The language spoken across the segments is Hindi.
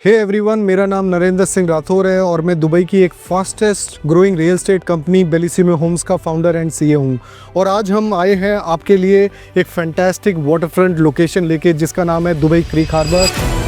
हे एवरीवन, मेरा नाम नरेंद्र सिंह राठौर है और मैं दुबई की एक fastest growing real estate company Bellissimo Homes का फाउंडर एंड सीए हूँ। और आज हम आए हैं आपके लिए एक फैंटास्टिक वाटरफ्रंट लोकेशन लेके, जिसका नाम है दुबई क्रीक हार्बर।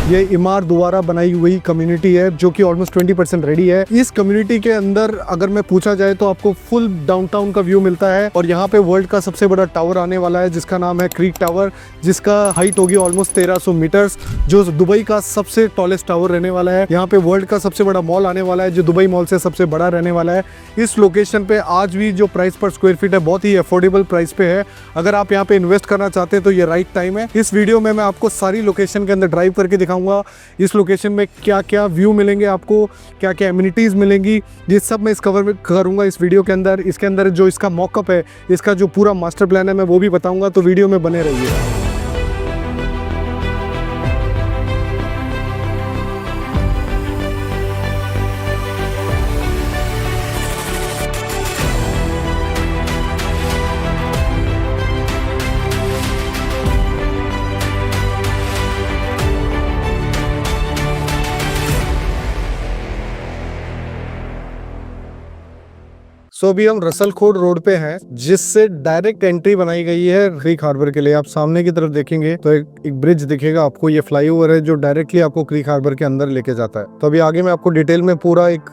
ये इमार द्वारा बनाई हुई कम्युनिटी है जो कि ऑलमोस्ट 20% रेडी है। इस कम्युनिटी के अंदर अगर मैं पूछा जाए तो आपको फुल डाउनटाउन का व्यू मिलता है और यहाँ पे वर्ल्ड का सबसे बड़ा टावर आने वाला है जिसका नाम है क्रीक टावर, जिसका हाइट होगी ऑलमोस्ट 1300 मीटर्स, जो दुबई का सबसे टॉलेस्ट टावर रहने वाला है। यहाँ पे वर्ल्ड का सबसे बड़ा मॉल आने वाला है जो दुबई मॉल से सबसे बड़ा रहने वाला है। इस लोकेशन पे आज भी जो प्राइस पर स्क्वायर फीट है बहुत ही अफोर्डेबल प्राइस पे है। अगर आप यहाँ पे इन्वेस्ट करना चाहते हैं तो ये राइट टाइम है। इस वीडियो में मैं आपको सारी लोकेशन के अंदर ड्राइव करके दिखाऊंगा इस लोकेशन में क्या क्या व्यू मिलेंगे, आपको क्या क्या एमिनिटीज मिलेंगी, ये सब मैं इस कवर करूंगा इस वीडियो के अंदर। इसके अंदर जो इसका मॉकअप है, इसका जो पूरा मास्टर प्लान है, मैं वो भी बताऊंगा, तो वीडियो में बने रहिए। अभी हम रसल खोड रोड पे हैं, जिससे डायरेक्ट एंट्री बनाई गई है क्रीक हार्बर के लिए। आप सामने की तरफ देखेंगे तो एक ब्रिज दिखेगा आपको, ये फ्लाईओवर है जो डायरेक्टली आपको क्रीक हार्बर के अंदर लेके जाता है। तो अभी आगे मैं आपको डिटेल में पूरा एक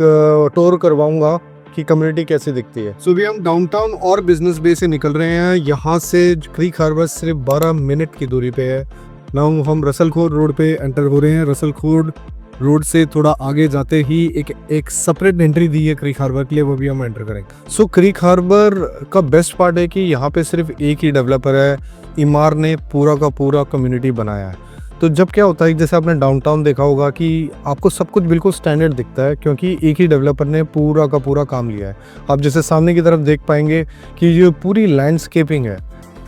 टूर करवाऊंगा कि कम्युनिटी कैसे दिखती है। अभी हम डाउनटाउन और बिजनेस बे से निकल रहे हैं। यहाँ से क्रीक हार्बर सिर्फ 12 मिनट की दूरी पे है। नाउ हम रसल खोड रोड पे एंटर हो रहे हैं। रसल खोड रोड से थोड़ा आगे जाते ही एक सेपरेट एंट्री दी है क्रीक हार्बर के लिए, वो भी हम एंटर करेंगे। क्रीक हार्बर का बेस्ट पार्ट है कि यहाँ पे सिर्फ एक ही डेवलपर है, इमार ने पूरा का पूरा कम्युनिटी बनाया है। तो जब क्या होता है, जैसे आपने डाउनटाउन देखा होगा कि आपको सब कुछ बिल्कुल स्टैंडर्ड दिखता है क्योंकि एक ही डेवलपर ने पूरा का पूरा काम लिया है। आप जैसे सामने की तरफ देख पाएंगे कि ये पूरी लैंडस्केपिंग है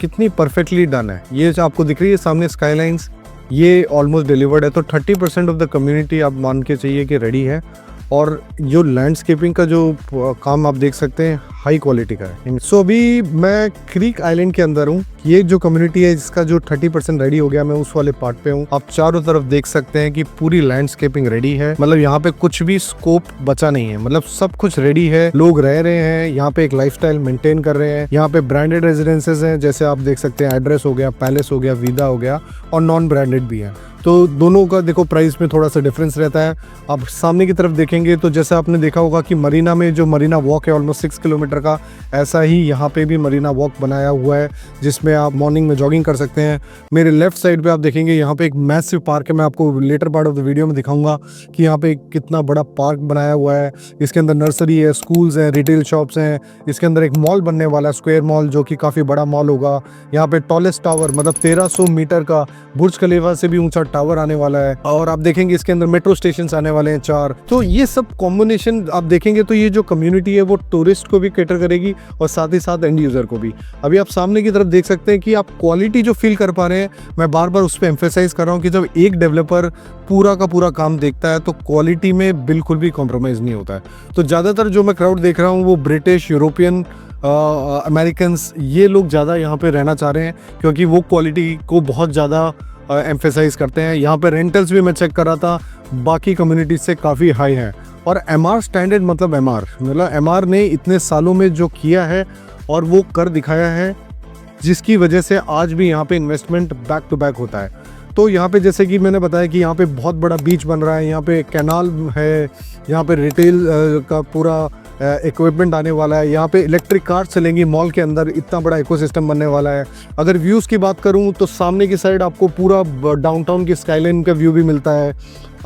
कितनी परफेक्टली डन है। ये जो आपको दिख रही है सामने स्काईलाइंस, ये ऑलमोस्ट डिलीवर्ड है। तो 30% ऑफ द कम्युनिटी आप मान के चाहिए कि रेडी है। और जो लैंडस्केपिंग का जो काम आप देख सकते हैं हाई क्वालिटी का है। अभी मैं क्रीक आइलैंड के अंदर हूँ। ये जो कम्युनिटी है जिसका जो 30% रेडी हो गया, मैं उस वाले पार्ट पे हूँ। आप चारों तरफ देख सकते हैं कि पूरी लैंडस्केपिंग रेडी है, मतलब यहाँ पे कुछ भी स्कोप बचा नहीं है, मतलब सब कुछ रेडी है। लोग रह रहे हैं यहाँ पे, एक लाइफस्टाइल मेंटेन कर रहे हैं। यहाँ पे ब्रांडेड रेजिडेंसेज हैं, जैसे आप देख सकते हैं एड्रेस हो गया, पैलेस हो गया, वीदा हो गया, और नॉन ब्रांडेड भी है। तो दोनों का देखो प्राइस में थोड़ा सा डिफरेंस रहता है। आप सामने की तरफ देखेंगे तो जैसे आपने देखा होगा कि मरीना में जो मरीना वॉक है ऑलमोस्ट 6 किलोमीटर का, ऐसा ही यहाँ पे भी मरीना वॉक बनाया हुआ है जिसमें आप मॉर्निंग में जॉगिंग कर सकते हैं। मेरे लेफ्ट साइड पे आप देखेंगे यहाँ पे एक मैसिव पार्क है। मैं आपको later part of the video में दिखाऊंगा कि यहाँ पे कितना बड़ा पार्क बनाया हुआ है। इसके अंदर नर्सरी है, स्कूल्स हैं, रिटेल शॉप्स हैं। इसके अंदर एक मॉल बनने वाला है, स्क्वायर मॉल, जो कि काफ़ी बड़ा मॉल होगा। यहाँ पे टॉलेस्ट टावर, मतलब 1300 मीटर का बुर्ज खलीफा से भी ऊंचा टावर आने वाला है। और आप देखेंगे इसके अंदर मेट्रो स्टेशन आने वाले हैं 4। तो ये सब कॉम्बिनेशन आप देखेंगे तो ये जो कम्युनिटी है वो टूरिस्ट को भी कैटर करेगी और साथ ही साथ एंड यूजर को भी। अभी आप सामने की तरफ देख सकते हैं कि आप क्वालिटी जो फील कर पा रहे हैं, मैं बार बार उस पर एम्फेसाइज कर रहा हूँ कि जब एक डेवलपर पूरा का पूरा काम देखता है तो क्वालिटी में बिल्कुल भी कॉम्प्रोमाइज नहीं होता है। तो ज़्यादातर जो मैं क्राउड देख रहा हूँ वो ब्रिटिश, यूरोपियन, अमेरिकन्स, ये लोग ज़्यादा यहाँ पे रहना चाह रहे हैं क्योंकि वो क्वालिटी को बहुत ज़्यादा एम्फेसाइज करते हैं। यहाँ पे रेंटल्स भी मैं चेक कर रहा था, बाकी कम्युनिटीज से काफ़ी हाई है। और एमआर स्टैंडर्ड, मतलब एमआर ने इतने सालों में जो किया है और वो कर दिखाया है, जिसकी वजह से आज भी यहाँ पे इन्वेस्टमेंट बैक टू बैक होता है। तो यहाँ पे जैसे कि मैंने बताया कि यहाँ पे बहुत बड़ा बीच बन रहा है, यहाँ पे कैनाल है, यहाँ पे रिटेल का पूरा इक्विपमेंट आने वाला है, यहाँ पे इलेक्ट्रिक कार चलेंगी मॉल के अंदर, इतना बड़ा इकोसिस्टम बनने वाला है। अगर व्यूज़ की बात करूँ तो सामने की साइड आपको पूरा डाउनटाउन की स्काईलाइन का व्यू भी मिलता है।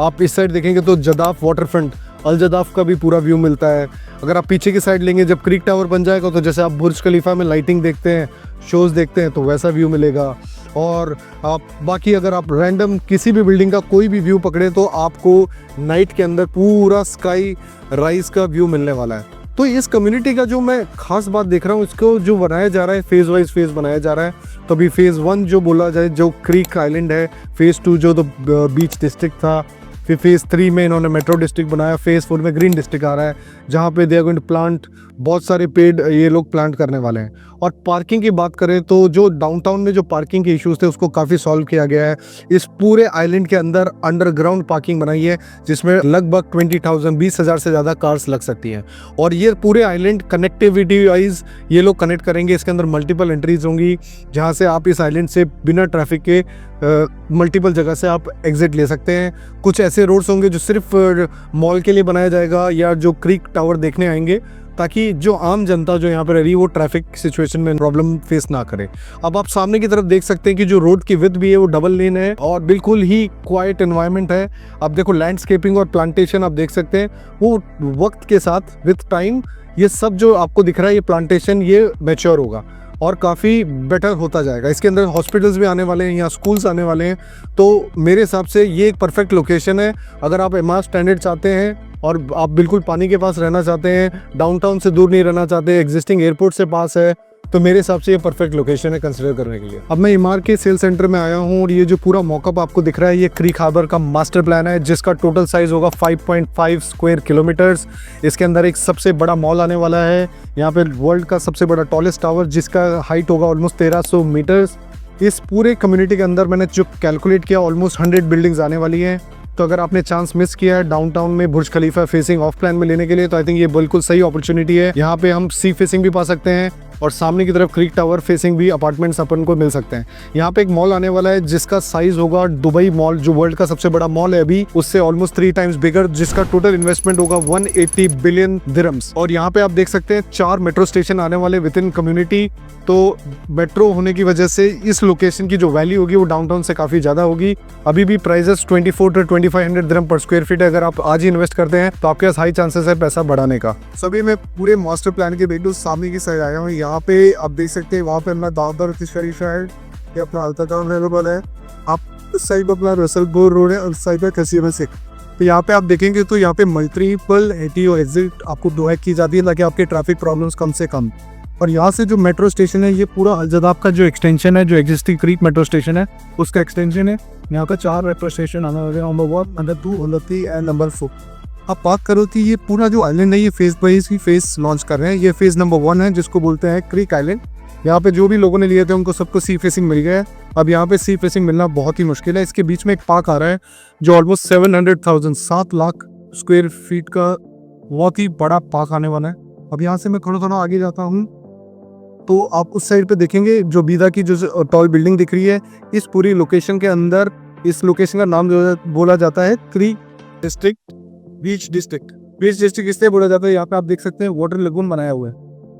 आप इस साइड देखेंगे तो जदाफ वाटरफ्रंट, अल जदाफ का भी पूरा व्यू मिलता है। अगर आप पीछे की साइड लेंगे, जब क्रीक टावर बन जाएगा तो जैसे आप बुर्ज खलीफा में लाइटिंग देखते हैं, शोज़ देखते हैं, तो वैसा व्यू मिलेगा। और आप बाकी अगर आप रैंडम किसी भी बिल्डिंग का कोई भी व्यू पकड़े तो आपको नाइट के अंदर पूरा स्काई राइज का व्यू मिलने वाला है। तो इस कम्युनिटी का जो मैं खास बात देख रहा हूँ, इसको जो बनाया जा रहा है फेज़ वाइज फेज़ बनाया जा रहा है। तो अभी फेज़ 1 जो बोला जाए जो क्रीक आइलैंड है, फेज़ 2 जो तो बीच डिस्ट्रिक्ट था, फिर फेज़ 3 में इन्होंने मेट्रो डिस्ट्रिक्ट बनाया, फेज़ 4 में ग्रीन डिस्ट्रिक्ट आ रहा है जहाँ पे they are going to plant बहुत सारे पेड़ ये लोग प्लांट करने वाले हैं। और पार्किंग की बात करें तो जो डाउनटाउन में जो पार्किंग के इश्यूज थे उसको काफ़ी सॉल्व किया गया है। इस पूरे आइलैंड के अंदर अंडरग्राउंड पार्किंग बनाई है जिसमें लगभग 20,000 से ज़्यादा कार्स लग सकती हैं। और ये पूरे आइलैंड कनेक्टिविटी वाइज ये लोग कनेक्ट करेंगे। इसके अंदर मल्टीपल एंट्रीज होंगी जहाँ से आप इस आइलैंड से बिना ट्रैफिक के मल्टीपल जगह से आप एग्जिट ले सकते हैं। कुछ ऐसे रोड्स होंगे जो सिर्फ मॉल के लिए बनाया जाएगा या जो क्रीक टावर देखने आएंगे, ताकि जो आम जनता जो यहाँ पर रह रही है वो ट्रैफिक सिचुएशन में प्रॉब्लम फेस ना करे। अब आप सामने की तरफ देख सकते हैं कि जो रोड की विड्थ भी है वो डबल लेन है और बिल्कुल ही क्वाइट एनवायरनमेंट है। अब देखो लैंडस्केपिंग और प्लांटेशन आप देख सकते हैं, वो वक्त के साथ विथ टाइम ये सब जो आपको दिख रहा है ये प्लांटेशन ये मैच्योर होगा और काफ़ी बेटर होता जाएगा। इसके अंदर हॉस्पिटल्स भी आने वाले हैं, यहाँ स्कूल्स आने वाले हैं। तो मेरे हिसाब से ये एक परफेक्ट लोकेशन है। अगर आप एमआर स्टैंडर्ड चाहते हैं और आप बिल्कुल पानी के पास रहना चाहते हैं, डाउनटाउन से दूर नहीं रहना चाहते, एग्जिस्टिंग एयरपोर्ट से पास है, तो मेरे हिसाब से ये परफेक्ट लोकेशन है कंसिडर करने के लिए। अब मैं इमार के सेल सेंटर में आया हूँ और ये जो पूरा मॉकअप आपको दिख रहा है ये क्रीक हार्बर का मास्टर प्लान है जिसका टोटल साइज होगा 5.5 स्क्वायर किलोमीटर्स। इसके अंदर एक सबसे बड़ा मॉल आने वाला है, यहाँ पे वर्ल्ड का सबसे बड़ा टॉलेस्ट टावर जिसका हाइट होगा ऑलमोस्ट 1300 मीटर्स। इस पूरे कम्युनिटी के अंदर मैंने जो कैलकुलेट किया ऑलमोस्ट 100 बिल्डिंग्स आने वाली हैं। तो अगर आपने चांस मिस किया है डाउनटाउन में बुर्ज खलीफा फेसिंग ऑफ प्लान में लेने के लिए, तो आई थिंक ये बिल्कुल सही अपॉर्चुनिटी है। यहाँ पे हम सी फेसिंग भी पा सकते हैं और सामने की तरफ क्रीक टावर फेसिंग भी अपार्टमेंट्स अपन को मिल सकते हैं। यहाँ पे एक मॉल आने वाला है जिसका साइज होगा दुबई मॉल जो वर्ल्ड का सबसे बड़ा मॉल है अभी, उससे ऑलमोस्ट 3 टाइम्स बिगर, जिसका टोटल इन्वेस्टमेंट होगा 180 बिलियन दिरहम्स। और यहाँ पे आप देख सकते हैं 4 मेट्रो स्टेशन आने वाले विद इन कम्युनिटी। तो मेट्रो होने की वजह से इस लोकेशन की जो वैल्यू होगी वो डाउनटाउन से काफ़ी ज़्यादा होगी। अभी भी प्राइजेस 24 to 2500 दिरहम पर स्क्वायर फीट है। अगर आप आज ही इन्वेस्ट करते हैं तो आपके पास हाई चांसेस है पैसा बढ़ाने का। सभी मैं पूरे मास्टर प्लान के बिल्कुल सामने की साइड आया हूँ। यहाँ पे आप देख सकते हैं वहाँ पे अपना दादर शरीफ है, ये अपना अल्ताटाउन अवेलेबल है। आप उस साइड पर अपना रसलपुर रोड है और उस साइड पर कसीम से। तो यहाँ पे आप देखेंगे तो यहाँ पे मल्टीपल एंट्री और एग्जिट आपको प्रोवाइड की जाती है ताकि आपके ट्रैफिक प्रॉब्लम्स कम से कम। और यहाँ से जो मेट्रो स्टेशन है ये पूरा अलजदाब का जो एक्सटेंशन है, जो एग्जिस्टिंग क्रीक मेट्रो स्टेशन है उसका एक्सटेंशन है। यहाँ का 4 मेट्रो स्टेशन आना होगा, number 1, number 2, number 3 and number 4। आप बात करो कि ये पूरा जो आइलैंड है ये फेज वाइज ही फेज लॉन्च कर रहे हैं। ये फेज नंबर 1 है जिसको बोलते हैं क्रीक आइलैंड। यहाँ पे जो भी लोगों ने लिए थे उनको सबको सी फेसिंग मिल गया है। अब यहाँ पे सी फेसिंग मिलना बहुत ही मुश्किल है। इसके बीच में एक पार्क आ रहा है जो ऑलमोस्ट 7 लाख स्क्वायर फीट का बहुत ही बड़ा पार्क आने वाला है। अब यहाँ से मैं थोड़ा आगे जाता हूँ तो आप उस साइड पे देखेंगे जो बीदा की जो टॉल बिल्डिंग दिख रही है, इस पूरी लोकेशन के अंदर इस लोकेशन का नाम जो बोला जाता है क्रीक डिस्ट्रिक्ट, बीच डिस्ट्रिक्ट। बीच डिस्ट्रिक्ट इसलिए बोला जाता है, यहाँ पे आप देख सकते हैं वाटर लगून बनाया हुआ है।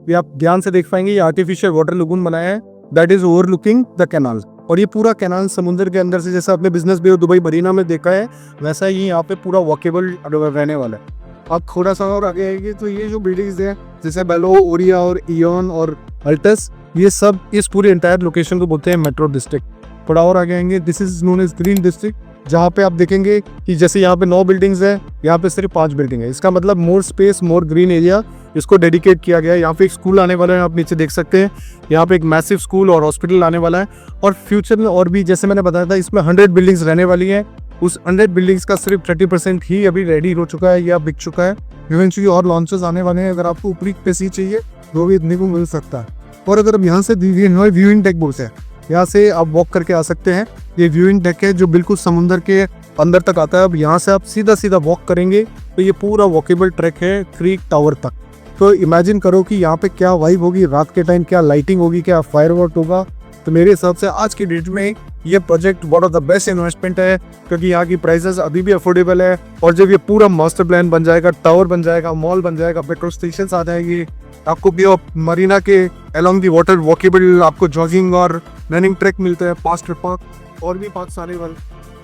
ये आप ध्यान से देख पाएंगे, ये आर्टिफिशियल वाटर लगून बनाया है that is overlooking the canal. और ये पूरा कैनाल समुद्र के अंदर से, जैसा आपने बिजनेस बे दुबई मरीना में देखा है वैसा ही यहाँ पे पूरा वॉकेबल रहने वाला है। आप थोड़ा सा और आगे आएंगे तो ये जो बिल्डिंग्स हैं जैसे बेलो, ओरिया और इयन और अल्टस, ये सब इस पूरे एंटायर लोकेशन को बोलते हैं मेट्रो डिस्ट्रिक्ट। थोड़ा और आगे आएंगे, this is known as green district, जहाँ पे आप देखेंगे कि जैसे यहाँ पे 9 बिल्डिंग्स है, यहाँ पे सिर्फ 5 बिल्डिंग है। इसका मतलब मोर स्पेस, मोर ग्रीन एरिया इसको डेडिकेट किया गया है। यहाँ पे एक स्कूल आने वाला है, आप नीचे देख सकते हैं। यहाँ पे एक मैसिव स्कूल और हॉस्पिटल आने वाला है। और फ्यूचर में और भी, जैसे मैंने बताया था, इसमें 100 बिल्डिंग्स रहने वाली है। उस 100 बिल्डिंग्स का सिर्फ 30% ही अभी रेडी हो चुका है या बिक चुका है। इवेंचुअली और लॉन्चेस आने वाले हैं। अगर आपको ऊपरी पैसे चाहिए वो भी इतने को मिल सकता है। और अगर अब यहाँ से व्यूइंग डेक बोलते हैं, यहाँ से आप वॉक करके आ सकते हैं। ये व्यूइंग डेक है जो बिल्कुल समुद्र के अंदर तक आता है। अब यहाँ से आप सीधा वॉक करेंगे तो ये पूरा वॉकेबल ट्रैक है क्रीक टावर तक। तो इमेजिन करो कि यहाँ पे क्या वाइब होगी रात के टाइम, क्या लाइटिंग होगी, क्या फायरवर्क होगा। तो मेरे हिसाब से आज की डेट में ये project one of the best investment है, क्योंकि यहाँ की प्राइसेस अभी भी अफोर्डेबल है। और जब ये पूरा मास्टर प्लान बन जाएगा, टावर बन जाएगा, मॉल बन जाएगा, मेट्रो स्टेशन आ जाएगी, आपको भी मरीना के अलोंग दी वाटर वॉकेबल आपको जॉगिंग और रनिंग ट्रैक मिलते हैं, पास्ट पार्क और भी पार्क आने वाले।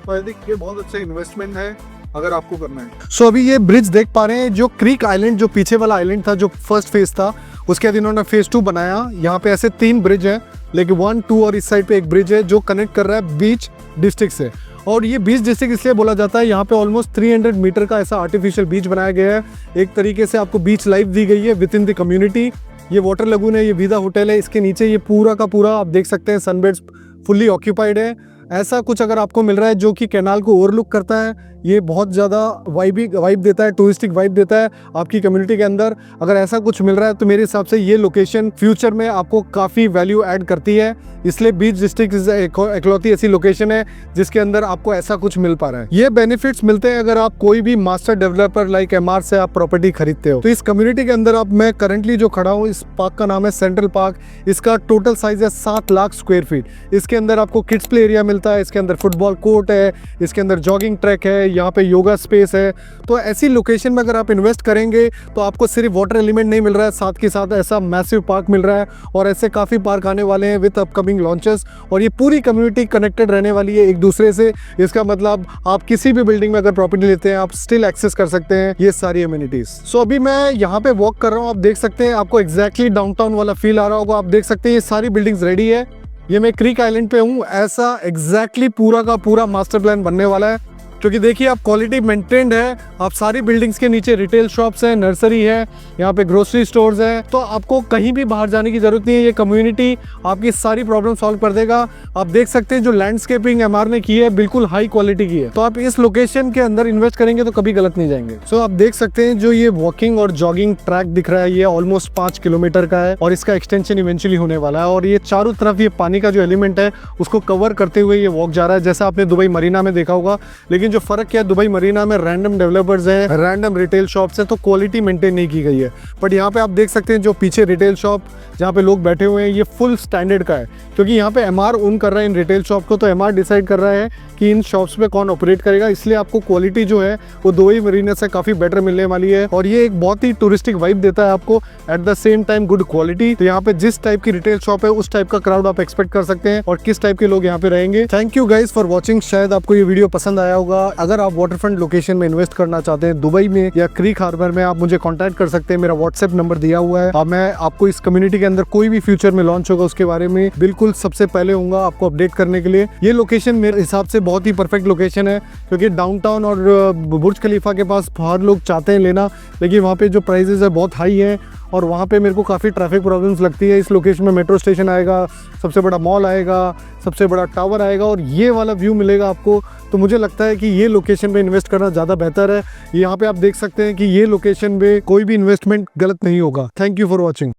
तो आई थिंक ये बहुत अच्छा इन्वेस्टमेंट है अगर आपको करना है। सो अभी ये ब्रिज देख पा रहे हैं, जो क्रीक आइलैंड, जो पीछे वाला आइलैंड था, जो फर्स्ट फेज था, उसके बाद इन्होंने फेज 2 बनाया। यहाँ पे ऐसे 3 ब्रिज है, लेकिन 1, 2 और इस साइड पे एक ब्रिज है जो कनेक्ट कर रहा है बीच डिस्ट्रिक्ट से। और ये बीच डिस्ट्रिक्ट इसलिए बोला जाता है, यहाँ पे ऑलमोस्ट 300 मीटर का ऐसा आर्टिफिशियल बीच बनाया गया है। एक तरीके से आपको बीच लाइफ दी गई है विद इन द कम्युनिटी। ये वाटर लगून है, ये वीदा होटल है, इसके नीचे ये पूरा का पूरा आप देख सकते हैं सनबेड्स फुल्ली ऑक्यूपाइड है। ऐसा कुछ अगर आपको मिल रहा है जो कि कैनाल को ओवरलुक करता है, ये बहुत ज़्यादा वाइब देता है, टूरिस्टिक वाइब देता है आपकी कम्युनिटी के अंदर। अगर ऐसा कुछ मिल रहा है तो मेरे हिसाब से ये लोकेशन फ्यूचर में आपको काफ़ी वैल्यू ऐड करती है। इसलिए बीच डिस्ट्रिक्ट इकलौती ऐसी लोकेशन है जिसके अंदर आपको ऐसा कुछ मिल पा रहा है। ये बेनिफिट्स मिलते हैं अगर आप कोई भी मास्टर डेवलपर लाइक एमआर से आप प्रॉपर्टी खरीदते हो। तो इस कम्युनिटी के अंदर अब मैं करंटली जो खड़ा हूँ, इस पार्क का नाम है सेंट्रल पार्क। इसका टोटल साइज है 7 लाख स्क्वायर फीट। इसके अंदर आपको किड्स प्ले एरिया मिलता है, इसके अंदर फुटबॉल कोर्ट है, इसके अंदर जॉगिंग ट्रैक है, यहाँ पे योगा स्पेस है। तो ऐसी लोकेशन में अगर आप इन्वेस्ट करेंगे तो आपको सिर्फ वाटर एलिमेंट नहीं मिल रहा है, साथ के साथ ऐसा मैसिव पार्क मिल रहा है। और ऐसे काफ़ी पार्क आने वाले हैं विद अपकमिंग लॉन्चेस, और ये पूरी कम्युनिटी कनेक्टेड रहने वाली है एक दूसरे से। इसका मतलब आप किसी भी बिल्डिंग में अगर प्रॉपर्टी लेते हैं आप स्टिल एक्सेस कर सकते हैं ये सारी एमिनिटीज। सो अभी मैं यहाँ पे वॉक कर रहा हूँ, आप देख सकते हैं, आपको एग्जैक्टली डाउनटाउन वाला फील आ रहा होगा। आप देख सकते हैं ये सारी बिल्डिंग्स रेडी है। ये मैं क्रीक आइलैंड पे हूँ। ऐसा एग्जैक्टली पूरा का पूरा मास्टर प्लान बनने वाला है, क्योंकि देखिए आप क्वालिटी मेंटेन्ड है। आप सारी बिल्डिंग्स के नीचे रिटेल शॉप्स हैं, नर्सरी है, यहाँ पे ग्रोसरी स्टोर्स हैं, तो आपको कहीं भी बाहर जाने की जरूरत नहीं है। ये कम्युनिटी आपकी सारी प्रॉब्लम सॉल्व कर देगा। आप देख सकते हैं जो लैंडस्केपिंग एमआर ने की है बिल्कुल हाई क्वालिटी की है। तो आप इस लोकेशन के अंदर इन्वेस्ट करेंगे तो कभी गलत नहीं जाएंगे। सो आप देख सकते हैं जो ये वॉकिंग और जॉगिंग ट्रैक दिख रहा है ये ऑलमोस्ट 5 किलोमीटर का है, और इसका एक्सटेंशन इवेंचुअली होने वाला है। और ये चारों तरफ ये पानी का जो एलिमेंट है उसको कवर करते हुए ये वॉक जा रहा है, जैसा आपने दुबई मरीना में देखा होगा। लेकिन जो फर्क क्या है, दुबई मरीना में रैंडम डेवलपर्स हैं, रैंडम रिटेल शॉप्स हैं, तो क्वालिटी मेंटेन नहीं की गई है। बट यहाँ पे आप देख सकते हैं जो पीछे रिटेल शॉप जहाँ पे लोग बैठे हुए हैं ये फुल स्टैंडर्ड का है, क्योंकि यहाँ पे एमआर ओन कर रहा है इन रिटेल शॉप को। तो एमआर डिसाइड कर रहा है कि इन शॉप्स पे कौन ऑपरेट करेगा, इसलिए आपको क्वालिटी जो है वो दुबई मरीना से काफ़ी बेटर मिलने वाली है। और ये एक बहुत ही टूरिस्टिक वाइब देता है आपको, at the same time good quality. तो यहाँ पे जिस टाइप की रिटेल शॉप है उस टाइप का क्राउड आप एक्सपेक्ट कर सकते हैं, और किस टाइप के लोग यहाँ पे रहेंगे। Thank you guys for watching. शायद आपको ये वीडियो पसंद आया होगा। अगर आप वाटरफ्रंट लोकेशन में इन्वेस्ट करना चाहते हैं दुबई में या क्रीक हार्बर में, आप मुझे कॉन्टैक्ट कर सकते हैं। मेरा व्हाट्सएप नंबर दिया हुआ है। मैं आपको इस कम्युनिटी के अंदर कोई भी फ्यूचर में लॉन्च होगा उसके बारे में बिल्कुल सबसे पहले होऊंगा आपको अपडेट करने के लिए। ये लोकेशन मेरे हिसाब से बहुत ही परफेक्ट लोकेशन है, क्योंकि डाउनटाउन और बुर्ज खलीफा के पास बाहर लोग चाहते हैं लेना, लेकिन वहाँ पे जो प्राइजेस है बहुत हाई है, और वहाँ पे मेरे को काफ़ी ट्रैफिक प्रॉब्लम्स लगती है। इस लोकेशन में मेट्रो स्टेशन आएगा, सबसे बड़ा मॉल आएगा, सबसे बड़ा टावर आएगा, और ये वाला व्यू मिलेगा आपको। तो मुझे लगता है कि ये लोकेशन पे इन्वेस्ट करना ज़्यादा बेहतर है। यहाँ पे आप देख सकते हैं कि ये लोकेशन पे कोई भी इन्वेस्टमेंट गलत नहीं होगा। Thank you for watching.